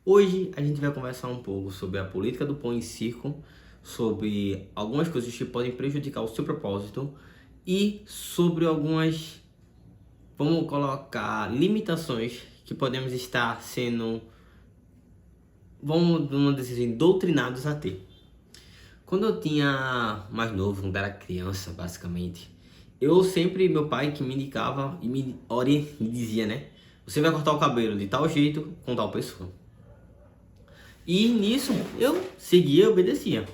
Hoje a gente vai conversar um pouco sobre a política do pão e circo, sobre algumas coisas que podem prejudicar o seu propósito e sobre algumas, vamos colocar, limitações que podemos estar sendo, vamos dizer assim, doutrinados a ter. Quando eu tinha mais novo, quando era criança, basicamente, meu pai que me indicava e me dizia, né? Você vai cortar o cabelo de tal jeito com tal pessoa. E nisso eu seguia e obedecia.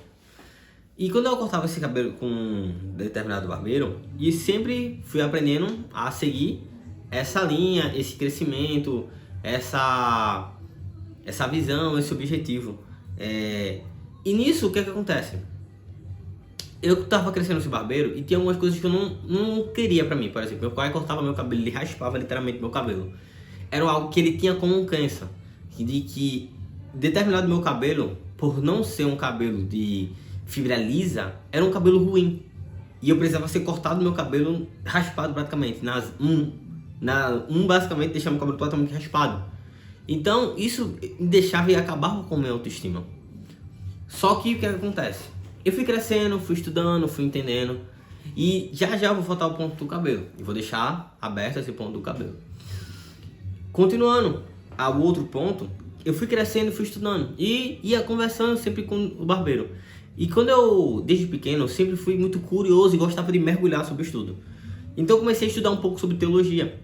E quando eu cortava esse cabelo com um determinado barbeiro, e sempre fui aprendendo a seguir essa linha, esse crescimento, essa visão, esse objetivo. E nisso o que é que acontece? Eu tava crescendo esse barbeiro e tinha algumas coisas que eu não queria pra mim. Por exemplo, meu pai cortava meu cabelo, ele raspava literalmente meu cabelo. Era algo que ele tinha como crença, de que determinado meu cabelo, por não ser um cabelo de fibra lisa, era um cabelo ruim. E eu precisava ser cortado meu cabelo raspado praticamente. Basicamente deixava meu cabelo totalmente raspado. Então isso me deixava e acabava com a minha autoestima. Só que o que acontece? Eu fui crescendo, fui estudando, fui entendendo. E já eu vou faltar o ponto do cabelo. E vou deixar aberto esse ponto do cabelo. Continuando ao outro ponto, eu fui crescendo, fui estudando e ia conversando sempre com o barbeiro. E desde pequeno, eu sempre fui muito curioso e gostava de mergulhar sobre o estudo. Então eu comecei a estudar um pouco sobre teologia.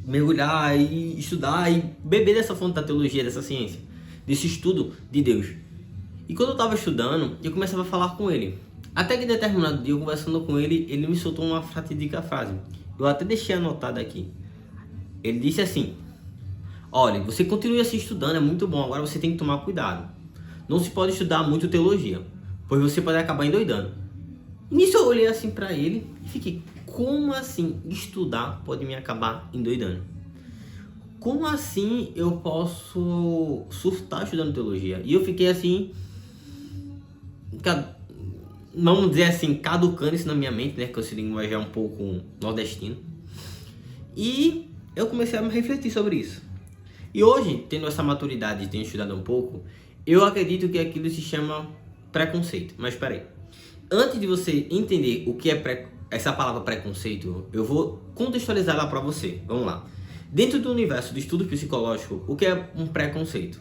Mergulhar e estudar e beber dessa fonte da teologia, dessa ciência, desse estudo de Deus. E quando eu estava estudando, eu começava a falar com ele. Até que em determinado dia, eu conversando com ele, ele me soltou uma fatídica frase. Eu até deixei anotada aqui. Ele disse assim: olha, você continue assim estudando, é muito bom, agora você tem que tomar cuidado. Não se pode estudar muito teologia, pois você pode acabar endoidando. E nisso eu olhei assim pra ele e fiquei: como assim estudar pode me acabar endoidando? Como assim eu posso surtar estudando teologia? E eu fiquei assim, vamos dizer assim, caducando isso na minha mente, né? Que esse linguagem é um pouco nordestino. E eu comecei a me refletir sobre isso. E hoje, tendo essa maturidade e tendo estudado um pouco, eu acredito que aquilo se chama preconceito. Mas peraí, antes de você entender o que é essa palavra preconceito, eu vou contextualizar ela para você. Vamos lá. Dentro do universo do estudo psicológico, o que é um preconceito?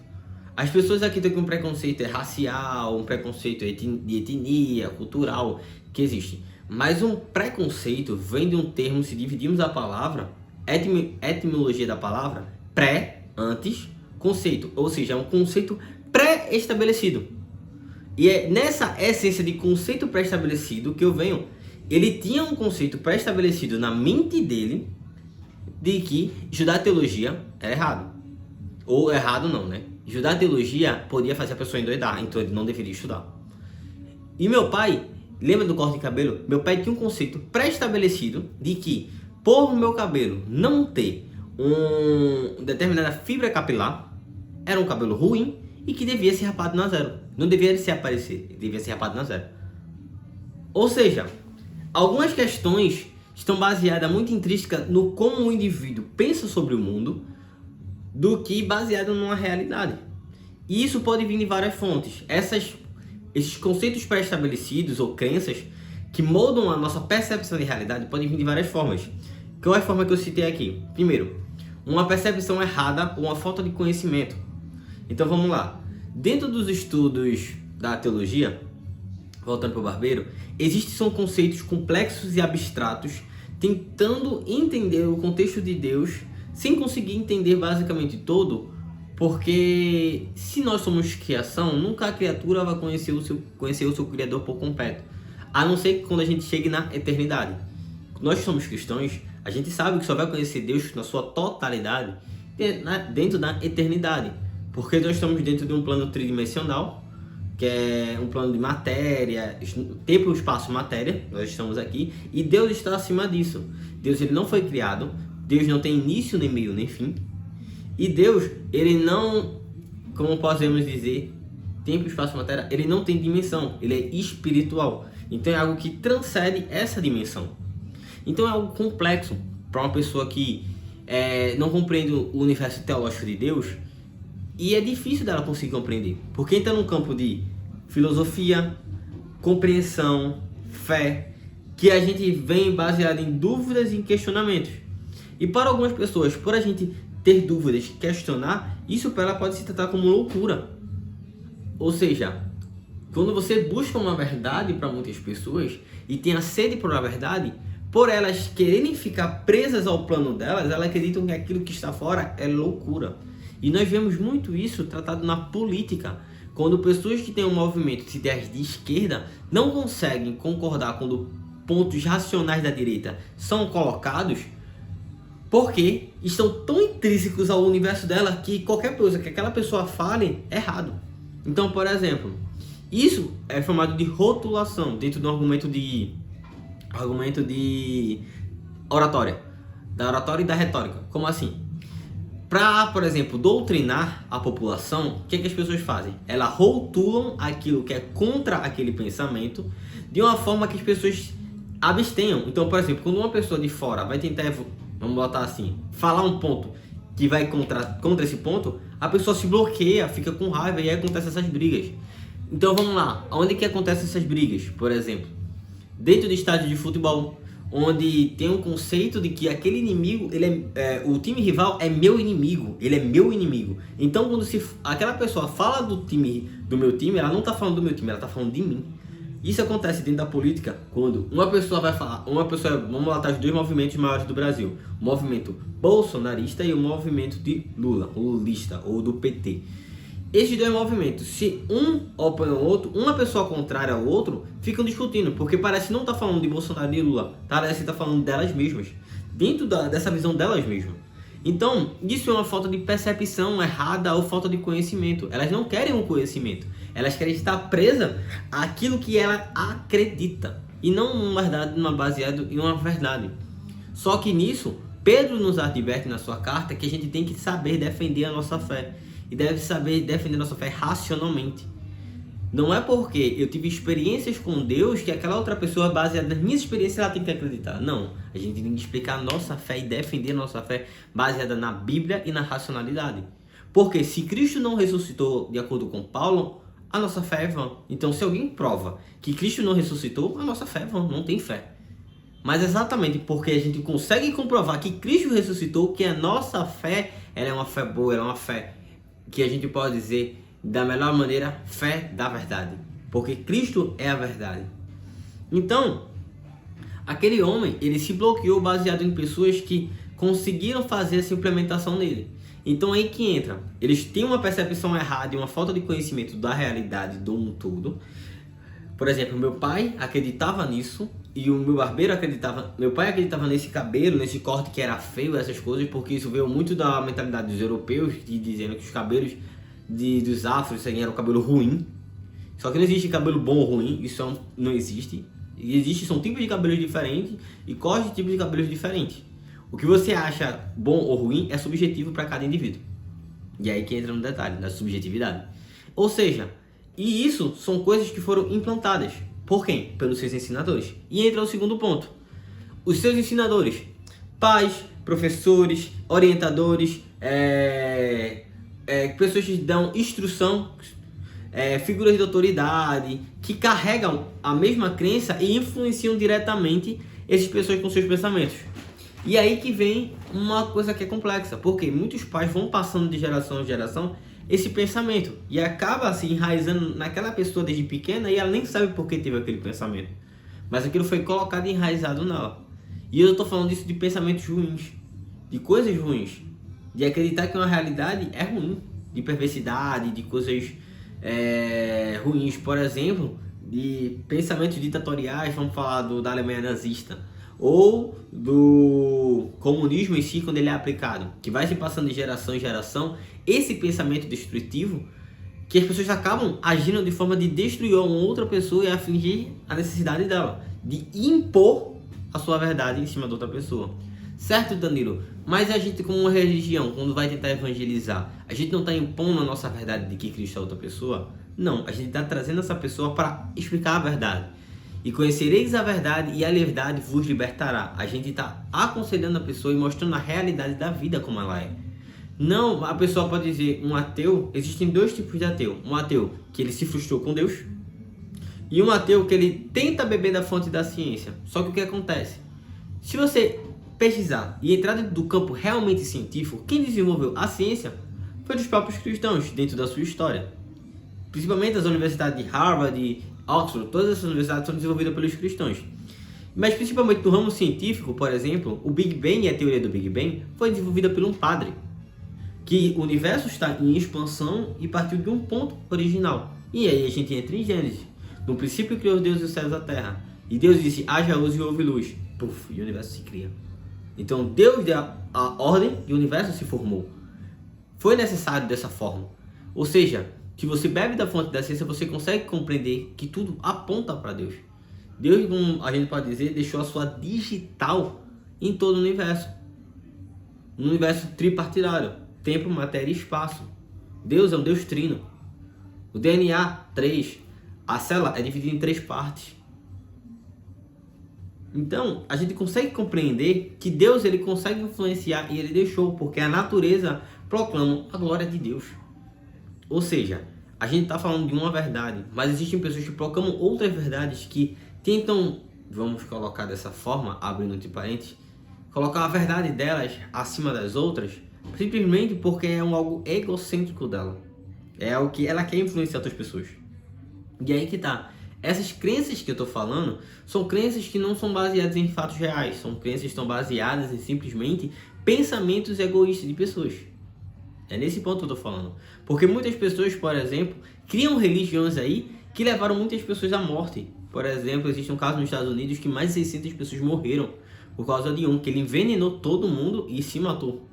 As pessoas acreditam que um preconceito é racial, um preconceito de etnia, cultural, que existe. Mas um preconceito vem de um termo, se dividirmos a palavra, etimologia da palavra, antes, conceito. Ou seja, é um conceito pré-estabelecido. E é nessa essência de conceito pré-estabelecido que eu venho. Ele tinha um conceito pré-estabelecido na mente dele de que estudar teologia era errado. Ou errado não, né? Estudar teologia podia fazer a pessoa endoidar, então ele não deveria estudar. E meu pai, lembra do corte de cabelo? Meu pai tinha um conceito pré-estabelecido de que, por meu cabelo não ter uma determinada fibra capilar, era um cabelo ruim e que devia ser rapado na zero. Não devia se aparecer, devia ser rapado na zero. Ou seja, algumas questões estão baseadas muito intrínseca no como o indivíduo pensa sobre o mundo do que baseado numa realidade. E isso pode vir de várias fontes. Esses conceitos pré-estabelecidos ou crenças que moldam a nossa percepção de realidade podem vir de várias formas. Qual é a forma que eu citei aqui? Primeiro, uma percepção errada ou uma falta de conhecimento. Então vamos lá. Dentro dos estudos da teologia, voltando para o barbeiro, são conceitos complexos e abstratos tentando entender o contexto de Deus sem conseguir entender basicamente todo, porque se nós somos criação, nunca a criatura vai conhecer o seu Criador por completo, a não ser que quando a gente chegue na eternidade. Nós somos cristãos, a gente sabe que só vai conhecer Deus na sua totalidade dentro da eternidade, porque nós estamos dentro de um plano tridimensional, que é um plano de matéria, tempo, espaço, matéria, nós estamos aqui, e Deus está acima disso. Deus, ele não foi criado, Deus não tem início, nem meio, nem fim, e Deus, ele não, como podemos dizer, tempo, espaço, matéria, ele não tem dimensão, ele é espiritual, então é algo que transcende essa dimensão. Então é algo complexo para uma pessoa que não compreende o universo teológico de Deus, E é difícil dela conseguir compreender. Porque entra num campo de filosofia, compreensão, fé, que a gente vem baseado em dúvidas e em questionamentos. E para algumas pessoas, por a gente ter dúvidas, questionar, isso para ela pode se tratar como loucura. Ou seja, quando você busca uma verdade para muitas pessoas e tem a sede por uma verdade, por elas quererem ficar presas ao plano delas, elas acreditam que aquilo que está fora é loucura. E nós vemos muito isso tratado na política, quando pessoas que têm um movimento de ideias de esquerda não conseguem concordar quando pontos racionais da direita são colocados, porque estão tão intrínsecos ao universo dela que qualquer coisa que aquela pessoa fale é errado. Então, por exemplo, isso é chamado de rotulação dentro do argumento de oratória, da oratória e da retórica. Como assim? Para, por exemplo, doutrinar a população, o que as pessoas fazem? Elas rotulam aquilo que é contra aquele pensamento de uma forma que as pessoas abstenham. Então, por exemplo, quando uma pessoa de fora vai tentar, vamos botar assim, falar um ponto que vai contra esse ponto, a pessoa se bloqueia, fica com raiva e aí acontecem essas brigas. Então vamos lá, onde que acontecem essas brigas? Por exemplo, dentro do estádio de futebol, onde tem um conceito de que aquele inimigo, o time rival é meu inimigo, ele é meu inimigo. Então quando aquela pessoa fala do meu time, ela não está falando do meu time, ela está falando de mim. Isso acontece dentro da política quando uma pessoa vai falar, vamos lá, os dois movimentos maiores do Brasil, o movimento bolsonarista e o movimento de Lula, o lulista ou do PT. Esses dois movimentos, se um opõe ao outro, uma pessoa contrária ao outro, ficam discutindo, porque parece que não está falando de Bolsonaro e Lula, parece que está falando delas mesmas, dentro dessa visão delas mesmas. Então, isso é uma falta de percepção errada ou falta de conhecimento. Elas não querem um conhecimento, elas querem estar presas àquilo que ela acredita, e não baseado em uma verdade. Só que nisso, Pedro nos adverte na sua carta que a gente tem que saber defender a nossa fé. E deve saber defender a nossa fé racionalmente. Não é porque eu tive experiências com Deus que aquela outra pessoa, baseada nas minhas experiências, ela tem que acreditar. Não. A gente tem que explicar a nossa fé e defender a nossa fé baseada na Bíblia e na racionalidade. Porque se Cristo não ressuscitou, de acordo com Paulo, a nossa fé é vã. Então, se alguém prova que Cristo não ressuscitou, a nossa fé é vã, não tem fé. Mas exatamente porque a gente consegue comprovar que Cristo ressuscitou, que a nossa fé ela é uma fé boa, ela é uma fé que a gente pode dizer da melhor maneira, fé da verdade, porque Cristo é a verdade. Então, aquele homem, ele se bloqueou baseado em pessoas que conseguiram fazer essa implementação nele. Então aí que entra, eles têm uma percepção errada e uma falta de conhecimento da realidade do mundo todo. Por exemplo, meu pai acreditava nisso e o meu barbeiro acreditava, meu pai acreditava nesse cabelo, nesse corte que era feio, essas coisas, porque isso veio muito da mentalidade dos europeus, dizendo que os cabelos dos afros eram cabelo ruim. Só que não existe cabelo bom ou ruim, isso não existe. São tipos de cabelos diferentes e cortes de tipos de cabelos diferentes. O que você acha bom ou ruim é subjetivo para cada indivíduo. E aí que entra no detalhe, da subjetividade. Ou seja, e isso são coisas que foram implantadas. Por quem? Pelos seus ensinadores. E entra o segundo ponto. Os seus ensinadores, pais, professores, orientadores, pessoas que dão instrução, figuras de autoridade, que carregam a mesma crença e influenciam diretamente essas pessoas com seus pensamentos. E aí que vem uma coisa que é complexa, porque muitos pais vão passando de geração em geração esse pensamento e acaba se enraizando naquela pessoa desde pequena e ela nem sabe por que teve aquele pensamento, mas aquilo foi colocado e enraizado nela. E eu estou falando disso de pensamentos ruins, de coisas ruins, de acreditar que uma realidade é ruim, de perversidade, de coisas ruins, por exemplo, de pensamentos ditatoriais, vamos falar da Alemanha nazista, ou do comunismo em si, quando ele é aplicado, que vai se passando de geração em geração, esse pensamento destrutivo, que as pessoas acabam agindo de forma de destruir uma outra pessoa e afligir a necessidade dela, de impor a sua verdade em cima da outra pessoa. Certo, Danilo? Mas a gente, como uma religião, quando vai tentar evangelizar, a gente não está impondo a nossa verdade de que Cristo é outra pessoa? Não, a gente está trazendo essa pessoa para explicar a verdade. E conhecereis a verdade e a verdade vos libertará. A gente está aconselhando a pessoa e mostrando a realidade da vida como ela é. Não, a pessoa pode dizer, um ateu, existem dois tipos de ateu. Um ateu que ele se frustrou com Deus e um ateu que ele tenta beber da fonte da ciência. Só que o que acontece? Se você pesquisar e entrar dentro do campo realmente científico, quem desenvolveu a ciência foi dos próprios cristãos dentro da sua história. Principalmente as universidades de Harvard, de Oxford, todas essas universidades são desenvolvidas pelos cristãos. Mas principalmente no ramo científico, por exemplo, o Big Bang e a teoria do Big Bang foi desenvolvida por um padre. Que o universo está em expansão e partiu de um ponto original. E aí a gente entra em Gênesis. No princípio criou Deus os céus e a terra. E Deus disse, haja luz e houve luz. Puf, e o universo se cria. Então Deus deu a ordem e o universo se formou. Foi necessário dessa forma. Ou seja, se você bebe da fonte da ciência, você consegue compreender que tudo aponta para Deus. Deus, como a gente pode dizer, deixou a sua digital em todo o universo. Um universo tripartidário. Tempo, matéria e espaço. Deus é um Deus trino. O DNA, 3. A célula é dividida em 3 partes. Então, a gente consegue compreender que Deus ele consegue influenciar e ele deixou, porque a natureza proclama a glória de Deus. Ou seja, a gente está falando de uma verdade, mas existem pessoas que proclamam outras verdades que tentam, vamos colocar dessa forma, abrindo entre parênteses, colocar a verdade delas acima das outras, simplesmente porque é algo egocêntrico dela. É algo que ela quer influenciar outras pessoas. E aí que tá. Essas crenças que eu tô falando são crenças que não são baseadas em fatos reais. São crenças que estão baseadas em simplesmente pensamentos egoístas de pessoas. É nesse ponto que eu tô falando. Porque muitas pessoas, por exemplo, criam religiões aí que levaram muitas pessoas à morte. Por exemplo, existe um caso nos Estados Unidos que mais de 600 pessoas morreram por causa de que ele envenenou todo mundo e se matou.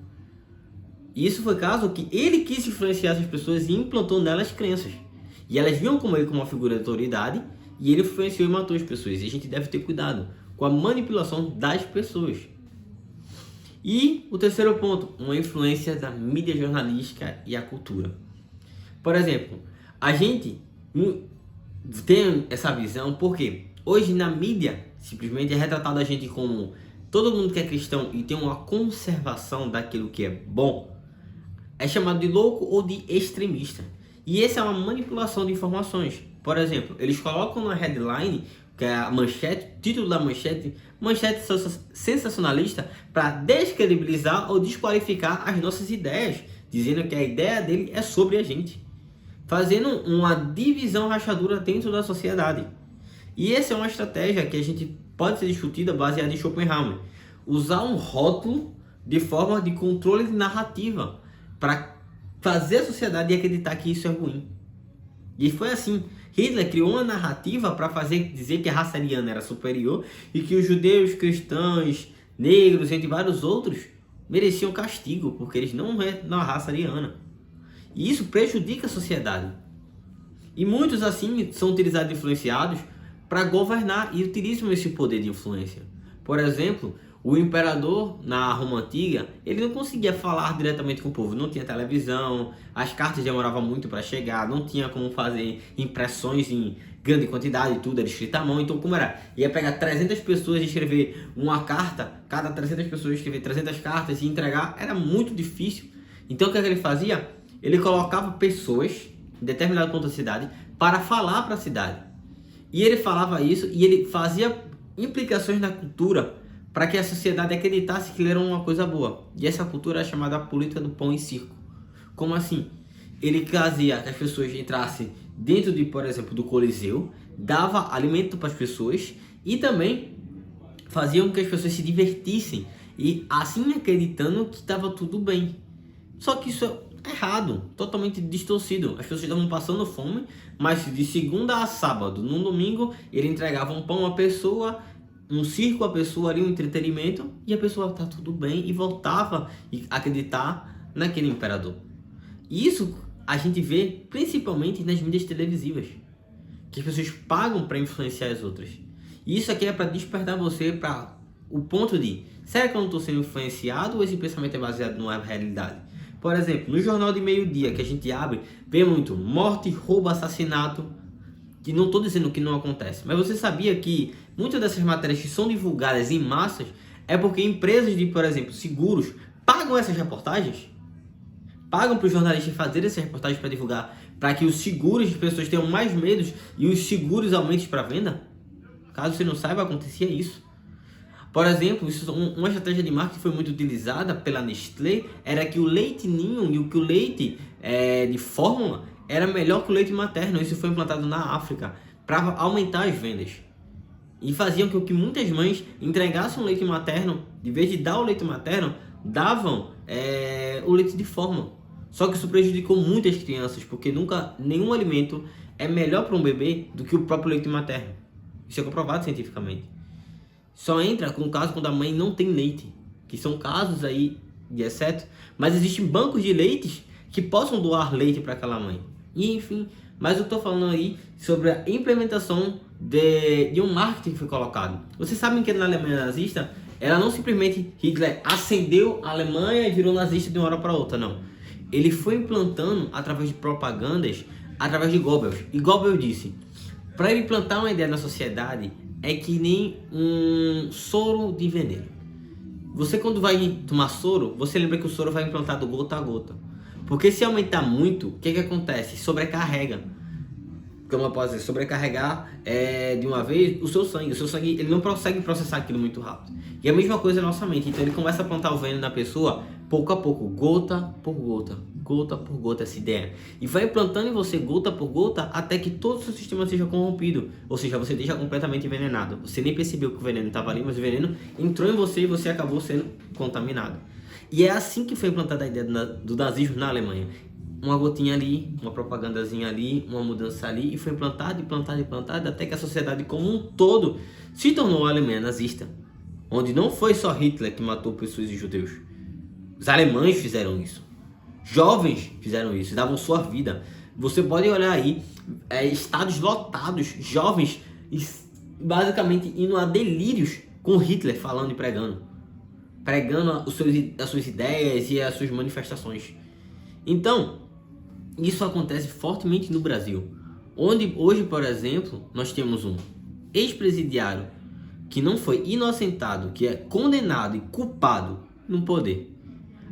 E isso foi caso que ele quis influenciar essas pessoas e implantou nelas crenças. E elas viam como ele como uma figura de autoridade e ele influenciou e matou as pessoas. E a gente deve ter cuidado com a manipulação das pessoas. E o terceiro ponto, uma influência da mídia jornalística e a cultura. Por exemplo, a gente tem essa visão porque hoje na mídia simplesmente é retratado a gente como todo mundo que é cristão e tem uma conservação daquilo que é bom é chamado de louco ou de extremista. E essa é uma manipulação de informações. Por exemplo, eles colocam na headline, que é a manchete, título da manchete sensacionalista para descredibilizar ou desqualificar as nossas ideias, dizendo que a ideia dele é sobre a gente, fazendo uma divisão rachadura dentro da sociedade. E essa é uma estratégia que a gente pode ser discutida baseada em Schopenhauer. Usar um rótulo de forma de controle de narrativa para fazer a sociedade acreditar que isso é ruim. E foi assim. Hitler criou uma narrativa para dizer que a raça ariana era superior e que os judeus, cristãos, negros, entre vários outros, mereciam castigo porque eles não eram da raça ariana. E isso prejudica a sociedade. E muitos assim são utilizados e influenciados para governar e utilizam esse poder de influência. Por exemplo, o imperador na Roma Antiga, ele não conseguia falar diretamente com o povo, não tinha televisão, as cartas demoravam muito para chegar, não tinha como fazer impressões em grande quantidade, tudo era escrito à mão, então como era? Ia pegar 300 pessoas e escrever uma carta, cada 300 pessoas escrever 300 cartas e entregar, era muito difícil. Então o que ele fazia? Ele colocava pessoas em determinado ponto da cidade para falar para a cidade. E ele falava isso e ele fazia implicações na cultura para que a sociedade acreditasse que ele era uma coisa boa. E essa cultura é chamada política do pão e circo. Como assim? Ele fazia que as pessoas entrassem dentro de, por exemplo, do Coliseu, dava alimento para as pessoas e também faziam com que as pessoas se divertissem e assim acreditando que estava tudo bem. Só que isso é errado, totalmente distorcido. As pessoas estavam passando fome, mas de segunda a sábado, no domingo, ele entregava um pão à pessoa, um circo à pessoa ali, um entretenimento, e a pessoa tá tudo bem e voltava a acreditar naquele imperador. E isso a gente vê principalmente nas mídias televisivas, que as pessoas pagam para influenciar as outras. E isso aqui é para despertar você para o ponto de, será que eu não estou sendo influenciado ou esse pensamento é baseado numa realidade? Por exemplo, no jornal de meio-dia que a gente abre, vê muito morte, roubo, assassinato, que não estou dizendo que não acontece, mas você sabia que muitas dessas matérias que são divulgadas em massas é porque empresas de, por exemplo, seguros pagam essas reportagens? pagam para os jornalistas fazerem essa reportagem para divulgar, para que os seguros de pessoas tenham mais medos e os seguros aumentem para venda? Caso você não saiba, acontecia isso. Por exemplo, uma estratégia de marketing que foi muito utilizada pela Nestlé era que o leite ninho e que o leite de fórmula era melhor que o leite materno. Isso foi implantado na África para aumentar as vendas. E faziam com que muitas mães entregassem o leite materno, em vez de dar o leite materno, davam o leite de fórmula. Só que isso prejudicou muitas crianças, porque nenhum alimento é melhor para um bebê do que o próprio leite materno. Isso é comprovado cientificamente. Só entra no caso quando a mãe não tem leite, que são casos aí de exceto, mas existem bancos de leites que possam doar leite para aquela mãe. E enfim, mas eu estou falando aí sobre a implementação de um marketing que foi colocado. Vocês sabem que na Alemanha nazista, ela não simplesmente Hitler ascendeu a Alemanha e virou nazista de uma hora para outra, não. Ele foi implantando através de propagandas, através de Goebbels. E Goebbels disse, para ele implantar uma ideia na sociedade, é que nem um soro de veneno. Você quando vai tomar soro, você lembra que o soro vai implantado gota a gota. Porque se aumentar muito, o que acontece? Sobrecarrega. Como eu posso dizer, sobrecarregar de uma vez o seu sangue. O seu sangue ele não consegue processar aquilo muito rápido. E a mesma coisa na nossa mente. Então ele começa a plantar o veneno na pessoa, pouco a pouco, gota por gota essa ideia. E vai implantando em você gota por gota até que todo o seu sistema seja corrompido. Ou seja, você deixa completamente envenenado. Você nem percebeu que o veneno estava ali, mas o veneno entrou em você e você acabou sendo contaminado. E é assim que foi implantada a ideia do nazismo na Alemanha. Uma gotinha ali, uma propagandazinha ali, uma mudança ali, e foi implantado, até que a sociedade como um todo se tornou a Alemanha nazista. Onde não foi só Hitler que matou pessoas e judeus. Os alemães fizeram isso. Jovens fizeram isso, davam sua vida. Você pode olhar aí, estados lotados, jovens, basicamente indo a delírios com Hitler falando e pregando as suas ideias e as suas manifestações. Então, isso acontece fortemente no Brasil, onde hoje, por exemplo, nós temos um ex-presidiário que não foi inocentado, que é condenado e culpado no poder,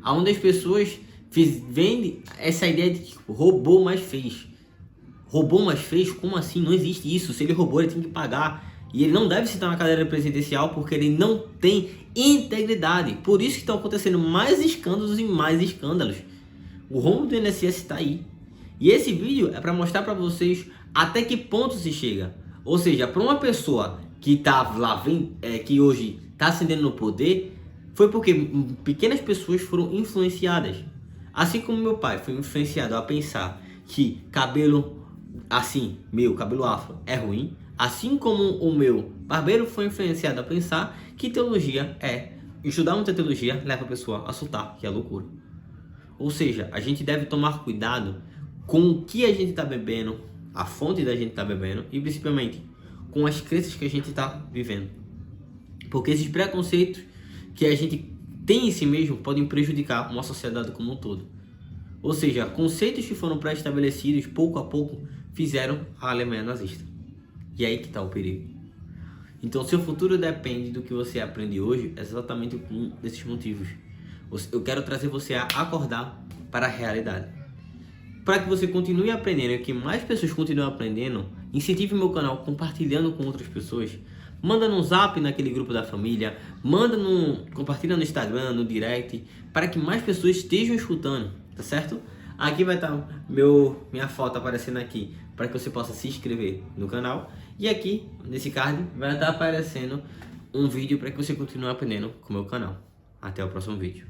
onde as pessoas vendem essa ideia de que roubou, mas fez. Roubou, mas fez? Como assim? Não existe isso. Se ele roubou, ele tem que pagar. E ele não deve sentar na cadeira presidencial porque ele não tem integridade. Por isso que estão acontecendo mais escândalos e mais escândalos. O rombo do INSS está aí. E esse vídeo é para mostrar para vocês até que ponto se chega. Ou seja, para uma pessoa que tá lá, que hoje está ascendendo no poder, foi porque pequenas pessoas foram influenciadas. Assim como meu pai foi influenciado a pensar que cabelo assim, cabelo afro é ruim, assim como o meu barbeiro foi influenciado a pensar que teologia estudar muita teologia leva a pessoa a surtar, que é loucura. Ou seja, a gente deve tomar cuidado com o que a gente está bebendo, a fonte da gente está bebendo e principalmente com as crenças que a gente está vivendo. Porque esses preconceitos que a gente tem em si mesmo podem prejudicar uma sociedade como um todo. Ou seja, conceitos que foram pré-estabelecidos pouco a pouco fizeram a Alemanha nazista. E aí que está o perigo. Então, seu futuro depende do que você aprende hoje, exatamente por um desses motivos. Eu quero trazer você a acordar para a realidade. Para que você continue aprendendo e que mais pessoas continuem aprendendo, incentive meu canal compartilhando com outras pessoas. Manda no zap naquele grupo da família, compartilha no Instagram, no direct, para que mais pessoas estejam escutando, tá certo? Aqui vai estar minha foto aparecendo aqui, para que você possa se inscrever no canal. E aqui, nesse card, vai estar aparecendo um vídeo para que você continue aprendendo com o meu canal. Até o próximo vídeo.